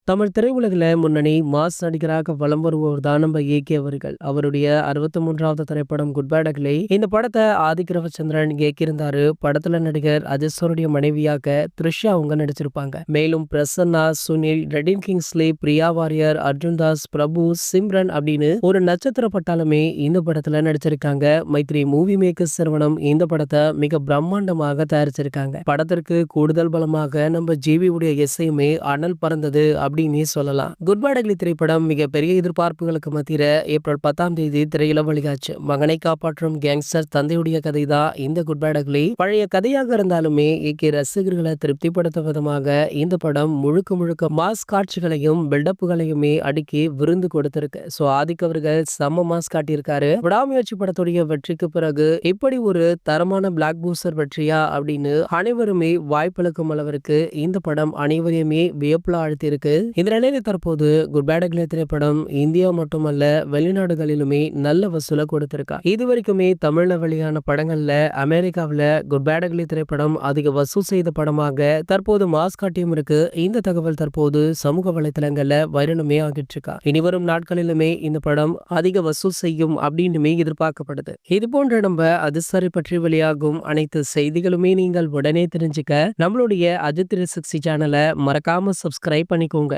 தமிழ் திரையுலகில முன்னணி மாஸ் நடிகராக வலம் வருபவர் தான் நம்ம ஏகே அவர்கள். அவருடைய 63வது திரைப்படம் குட் பேட் அக்லி. இந்த படத்த ஆதிக் ரவிச்சந்திரன் இயக்கியிருந்தாரு. படத்துல நடிகர் அஜித் மனைவியாக த்ரிஷா அவங்க நடிச்சிருப்பாங்க. மேலும் பிரசன்னா, சுனில், ரெடின் கிங்ஸ்லி, பிரியா வாரியர், அர்ஜுன் தாஸ், பிரபு, சிம்ரன் அப்படின்னு ஒரு நட்சத்திர பட்டாளமே இந்த படத்துல நடிச்சிருக்காங்க. மைத்ரி மூவி மேக்கர்ஸ் நிறுவனம் இந்த படத்தை மிக பிரம்மாண்டமாக தயாரிச்சிருக்காங்க. படத்திற்கு கூடுதல் பலமாக நம்ம ஜிவி உடைய இசையுமே அனல் பறந்தது அப்படின்னு சொல்லலாம். குட் பேட் அக்லி திரைப்படம் மிகப்பெரிய எதிர்பார்ப்புகளுக்கு மத்தியில ஏப்ரல் 10ஆம் தேதி திரையில வெளியாச்சு. மகனை காப்பாற்றும் கேங்ஸ்டர் தந்தையுடைய கதை தான் இந்த குட் பேட் அக்லி. பழைய கதையாக இருந்தாலுமே ஏகே ரசிகர்களை திருப்திப்படுத்தும் விதமாக இந்த படம் முழுக்க முழுக்க மாஸ் காட்சிகளையும் பில்டப்புகளையுமே அடுக்கி விருந்து கொடுத்திருக்கு. சோ ஆதிக் அவர்கள் செம்ம மாஸ் காட்டியிருக்காரு. விடாமுயற்சி படத்துடைய வெற்றிக்கு பிறகு இப்படி ஒரு தரமான பிளாக் பூஸ்டர் வெற்றியா அப்படின்னு அனைவருமே வாய்ப்பளிக்கும் அளவிற்கு இந்த படம் அனைவரையுமே வியப்புல ஆழ்த்தியிருக்கு. இந்த நிலையில தற்போது குட் பேட் அக்லி திரைப்படம் இந்தியா மட்டுமல்ல வெளிநாடுகளிலுமே நல்ல வசூலை கொடுத்திருக்கா. இதுவரைக்குமே தமிழ்ல வெளியான படங்கள்ல அமெரிக்காவில குட் பேட் அக்லி திரைப்படம் அதிக வசூல் செய்த படமாக தற்போது மாஸ் காட்டியும் இருக்கு. இந்த தகவல் தற்போது சமூக வலைதளங்கள்ல வைரலுமே ஆகிட்டு இருக்கா. இனிவரும் நாட்களிலுமே இந்த படம் அதிக வசூல் செய்யும் அப்படின்னுமே எதிர்பார்க்கப்படுது. இது போன்ற நம்ம அதிர்ஷ்டரை பற்றி வெளியாகும் அனைத்து செய்திகளுமே நீங்கள் உடனே தெரிஞ்சுக்க நம்மளுடைய அஜித் 360 சேனலை மறக்காம சப்ஸ்கிரைப் பண்ணிக்கோங்க.